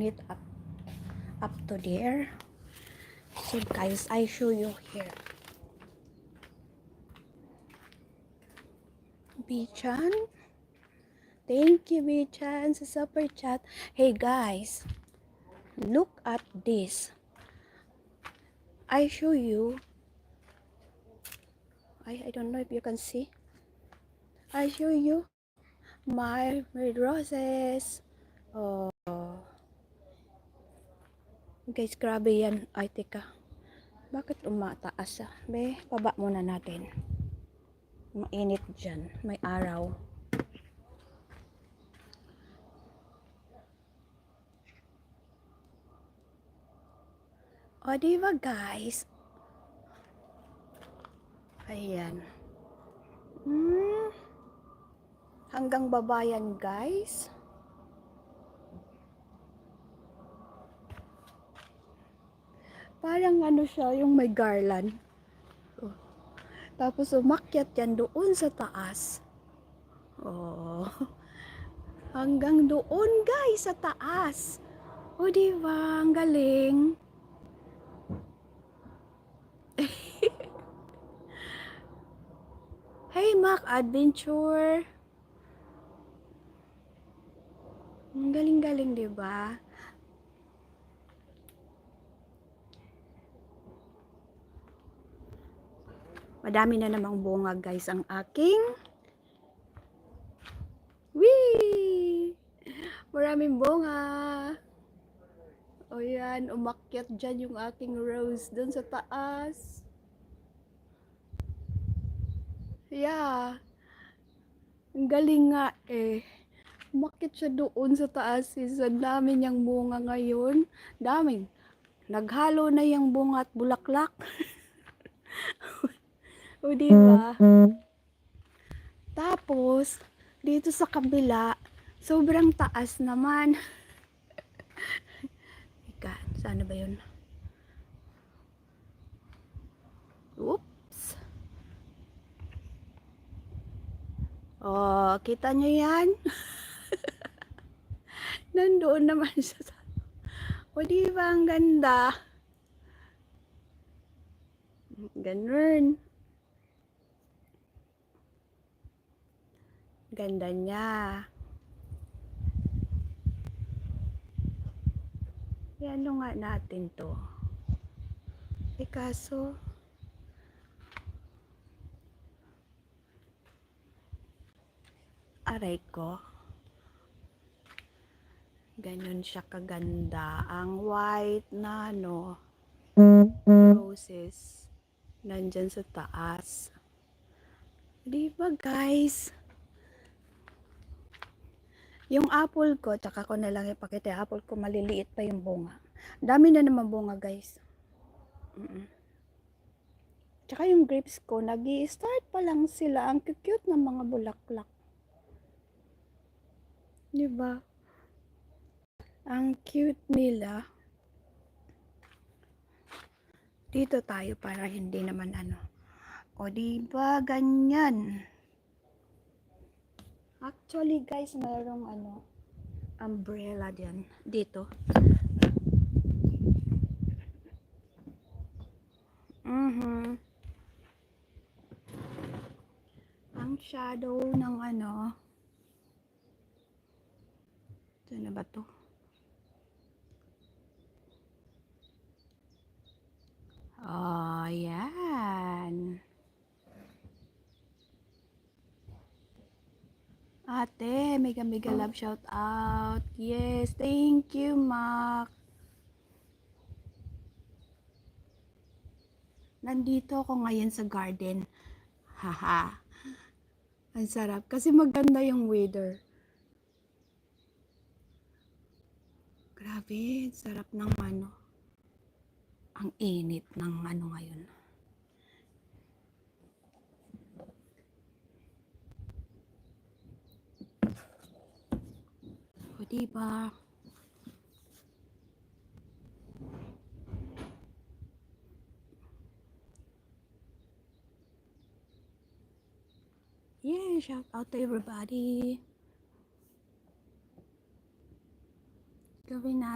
it up to there. So guys, I show you here. Bichan, thank you Bichan sa super chat. Hey guys, look at this. I show you. I don't know if you can see. I show you my red roses. Oh, guys, grabe yan. Ay, teka. Bakit umataas ah? Be, baba muna natin. Mainit dyan. May araw. O, diba guys? Ayan. Hanggang baba yan guys. Parang ano siya, yung may garland. Oh. Tapos umakyat yan doon sa taas. Oh. Hanggang doon guys sa taas. O diba? Ang galing. Hey Mac Adventure. Ang galing-galing, diba? Madami na namang bunga guys ang aking. Wee! Maraming bunga. O yan, umakyat dyan yung aking rose dun sa taas. Yeah. Ang galing nga eh. Umakyat siya doon sa taas. Ang dami niyang bunga ngayon. Daming. Naghalo na yung bunga at bulaklak. O diba? Tapos, dito sa kabila, sobrang taas naman. Ika, sana ba yun? Oops. Oh, kita nyo yan? Nandoon naman siya sa... O diba, ang ganda? Ganun. Ganda niya. Yan nga natin to. Eh kaso, aray ko. Ganun siya kaganda. Ang white na roses. Nandyan sa taas. Diba guys? Yung apple ko, tsaka ko na lang ipakita. Yung apple ko, maliliit pa yung bunga. Dami na naman bunga guys. Tsaka yung grapes ko, nag-i-start pa lang sila. Ang cute ng mga bulaklak. Diba? Ang cute nila. Dito tayo para hindi naman ano. O diba, ganyan. Actually guys, mayroong umbrella diyan dito. Ang shadow ng ito na ba to? Oh, yan. Ate, mega love shout out. Yes, thank you, Mac. Nandito ako ngayon sa garden. Haha. Ang sarap kasi maganda yung weather. Grabe, sarap ng ang init ng ngayon. O diba? Yeah, shout out to everybody. Gawin natin.